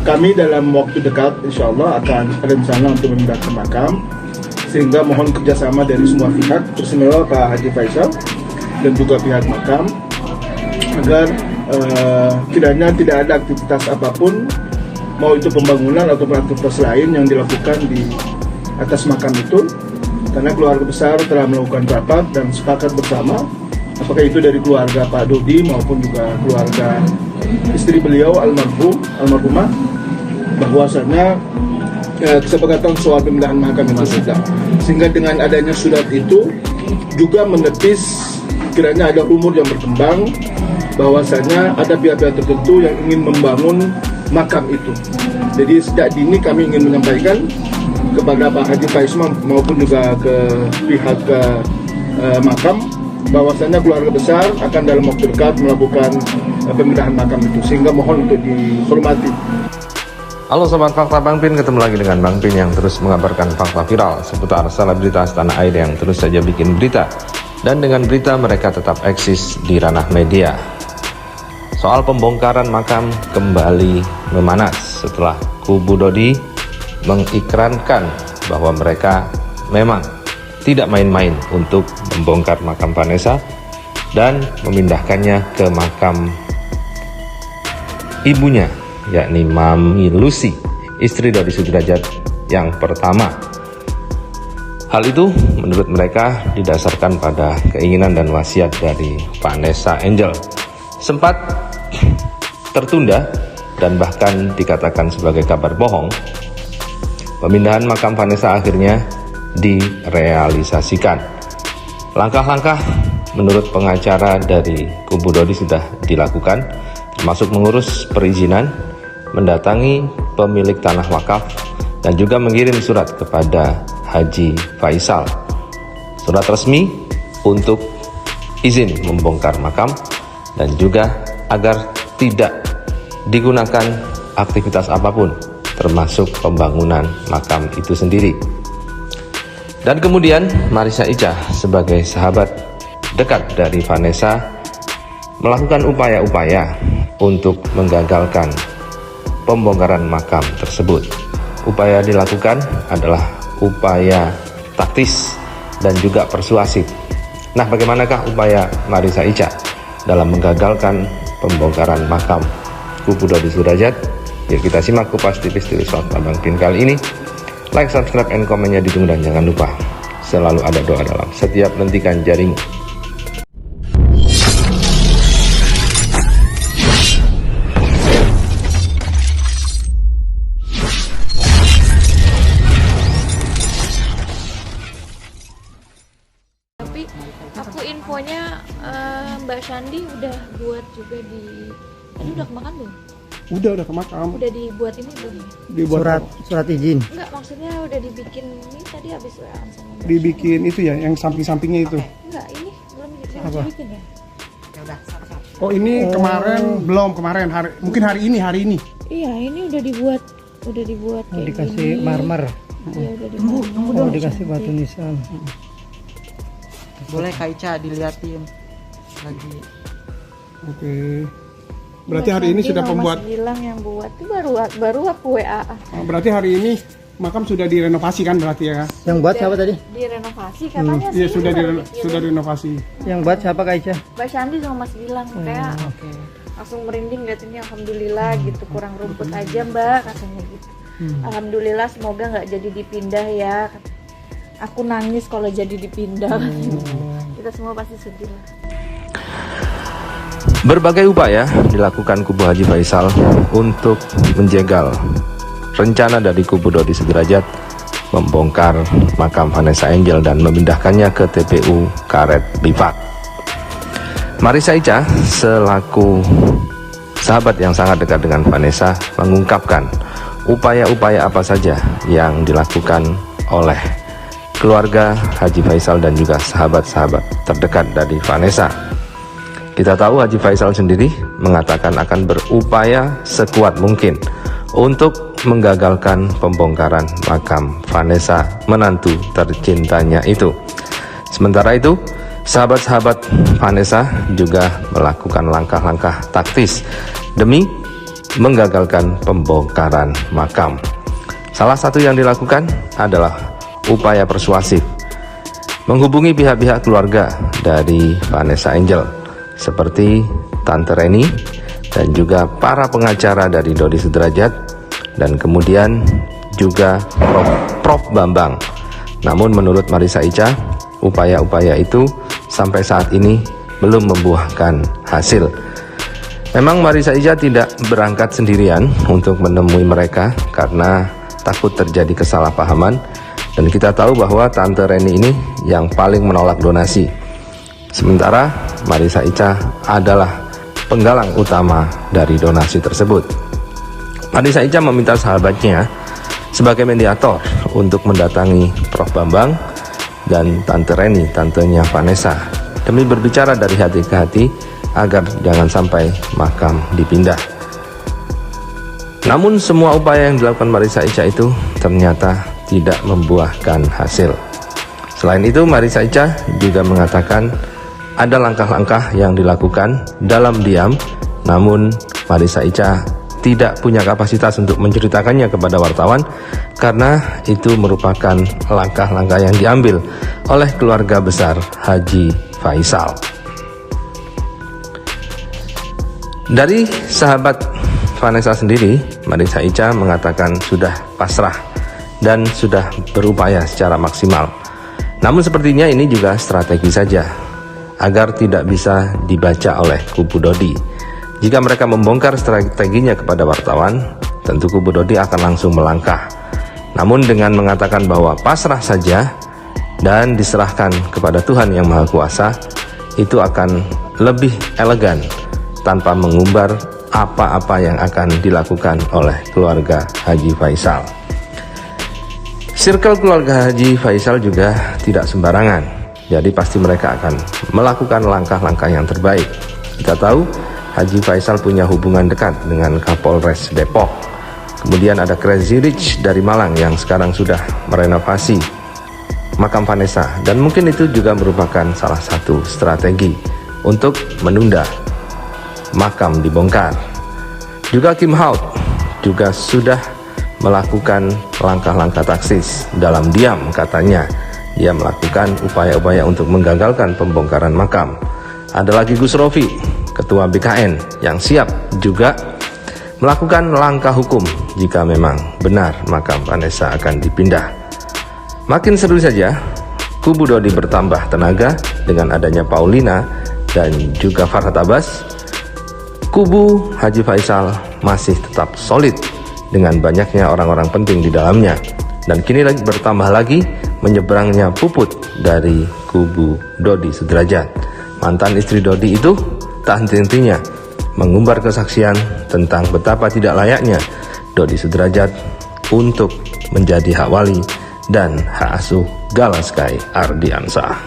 kami dalam waktu dekat insya Allah akan rencana untuk memindahkan makam, sehingga mohon kerjasama dari semua pihak, terutama Pak Haji Faisal dan juga pihak makam, agar kiranya tidak ada aktivitas apapun, mau itu pembangunan atau aktivitas lain yang dilakukan di atas makam itu, karena keluarga besar telah melakukan rapat dan sepakat bersama, apakah itu dari keluarga Pak Dodi maupun juga keluarga istri beliau almarhumah, bahwasanya kesepakatan soal pemindahan makam itu sudah, sehingga dengan adanya surat itu juga menepis kiranya ada rumor yang berkembang bahwasanya ada pihak-pihak tertentu yang ingin membangun makam itu. Jadi sejak dini kami ingin menyampaikan kepada Pak Haji Faisal maupun juga ke pihak makam bahwasanya keluarga besar akan dalam waktu dekat melakukan pemindahan makam itu, sehingga mohon untuk dihormati. Halo Sobat Fakta Bang Pin, ketemu lagi dengan Bang Pin yang terus mengabarkan fakta viral seputar selebritas tanah air yang terus saja bikin berita, dan dengan berita mereka tetap eksis di ranah media. Soal pembongkaran makam kembali memanas setelah kubu Dodi mengikrankan bahwa mereka memang tidak main-main untuk membongkar makam Vanessa dan memindahkannya ke makam ibunya, yakni Mami Lucy, istri Dodi Sudrajat yang pertama. Hal itu menurut mereka didasarkan pada keinginan dan wasiat dari Vanessa Angel. Sempat tertunda dan bahkan dikatakan sebagai kabar bohong, pemindahan makam Vanessa akhirnya direalisasikan. Langkah-langkah menurut pengacara dari kubu Dodi sudah dilakukan, termasuk mengurus perizinan, mendatangi pemilik tanah wakaf, dan juga mengirim surat kepada Haji Faisal, surat resmi untuk izin membongkar makam dan juga agar tidak digunakan aktivitas apapun, termasuk pembangunan makam itu sendiri. Dan kemudian Marissa Icha sebagai sahabat dekat dari Vanessa melakukan upaya-upaya untuk menggagalkan pembongkaran makam tersebut. Upaya dilakukan adalah upaya taktis dan juga persuasif. Nah, bagaimanakah upaya Marissa Icha dalam menggagalkan pembongkaran makam kubu Dodi Sudrajat? Yuk kita simak kupas tipis-tipis fakta Bang Pin kali ini. Like, subscribe, and komennya ditunggu, dan jangan lupa selalu ada doa dalam setiap lentikan jarimu. Tapi aku infonya Mbak Shandy udah buat juga di, tadi udah kemakan belum? Udah ke makam. Udah dibuat ini belum? Dibuat surat izin. Enggak, maksudnya udah dibikin ini tadi habis WA-an sama Mbak dibikin itu ya, yang samping-sampingnya itu. Enggak, ini belum Apa? dibikin ya? Oh ini kemarin belum, kemarin mungkin hari ini. Iya, ini udah dibuat kayak Dikasih gini. marmer. Iya, udah dibuat. Oh, dikasih batu nisan. Boleh Kak Ica diliatin lagi. Oke. Berarti hari ini sudah pembuat. Mas Gilang yang buat itu baru aku WA. Berarti hari ini makam sudah direnovasi kan berarti ya? Yang buat siapa tadi? Direnovasi katanya sih. Iya sudah baru dikirim. sudah direnovasi. Yang buat siapa Kak Ica? Mbak Shandy sama Mas Gilang kayak Oke. langsung merinding liatinnya, alhamdulillah gitu, kurang rumput aja Mbak katanya gitu. Alhamdulillah, semoga nggak jadi dipindah ya. Aku nangis kalau jadi dipindah. Kita semua pasti sedih lah. Berbagai upaya dilakukan kubu Haji Faisal untuk menjegal rencana dari kubu Dodi Sudrajat membongkar makam Vanessa Angel dan memindahkannya ke TPU Karet Bifak. Marissa Icha selaku sahabat yang sangat dekat dengan Vanessa mengungkapkan upaya-upaya apa saja yang dilakukan oleh keluarga Haji Faisal dan juga sahabat-sahabat terdekat dari Vanessa. Kita tahu Haji Faisal sendiri mengatakan akan berupaya sekuat mungkin untuk menggagalkan pembongkaran makam Vanessa, menantu tercintanya itu. Sementara itu, sahabat-sahabat Vanessa juga melakukan langkah-langkah taktis demi menggagalkan pembongkaran makam. Salah satu yang dilakukan adalah upaya persuasif, menghubungi pihak-pihak keluarga dari Vanessa Angel seperti Tante Reni dan juga para pengacara dari Dodi Sudrajat, dan kemudian juga Prof Bambang. Namun menurut Marissa Ica, upaya-upaya itu sampai saat ini belum membuahkan hasil. Memang Marissa Ica tidak berangkat sendirian untuk menemui mereka karena takut terjadi kesalahpahaman, dan kita tahu bahwa Tante Reni ini yang paling menolak donasi. Sementara Marissa Ica adalah penggalang utama dari donasi tersebut. Marissa Ica meminta sahabatnya sebagai mediator untuk mendatangi Prof Bambang dan Tante Reni, tantenya Vanessa, demi berbicara dari hati ke hati agar jangan sampai makam dipindah. Namun semua upaya yang dilakukan Marissa Ica itu ternyata tidak membuahkan hasil. Selain itu, Marissa Ica juga mengatakan ada langkah-langkah yang dilakukan dalam diam, namun Marissa Ica tidak punya kapasitas untuk menceritakannya kepada wartawan karena itu merupakan langkah-langkah yang diambil oleh keluarga besar Haji Faisal. Dari sahabat Vanessa sendiri, Marissa Ica mengatakan sudah pasrah dan sudah berupaya secara maksimal. Namun sepertinya ini juga strategi saja agar tidak bisa dibaca oleh kubu Dodi. Jika mereka membongkar strateginya kepada wartawan, tentu kubu Dodi akan langsung melangkah. Namun dengan mengatakan bahwa pasrah saja dan diserahkan kepada Tuhan Yang Maha Kuasa, itu akan lebih elegan tanpa mengumbar apa-apa yang akan dilakukan oleh keluarga Haji Faisal. Circle keluarga Haji Faisal juga tidak sembarangan, jadi pasti mereka akan melakukan langkah-langkah yang terbaik. Kita tahu Haji Faisal punya hubungan dekat dengan Kapolres Depok. Kemudian ada Crazy Rich dari Malang yang sekarang sudah merenovasi makam Vanessa, dan mungkin itu juga merupakan salah satu strategi untuk menunda makam dibongkar. Juga Kim Haut juga sudah melakukan langkah-langkah taktis dalam diam, katanya ia melakukan upaya-upaya untuk menggagalkan pembongkaran makam. Ada lagi Gus Rofi, ketua BKN, yang siap juga melakukan langkah hukum jika memang benar makam Vanessa akan dipindah. Makin seru saja, kubu Dodi bertambah tenaga dengan adanya Paulina dan juga Farhad Abbas. Kubu Haji Faisal masih tetap solid dengan banyaknya orang-orang penting di dalamnya, dan kini lagi bertambah lagi menyeberangnya puput dari kubu Dodi Sudrajat. Mantan istri Dodi itu tak henti-hentinya mengumbar kesaksian tentang betapa tidak layaknya Dodi Sudrajat untuk menjadi hak wali dan hak asuh Gala Sky Ardiansah.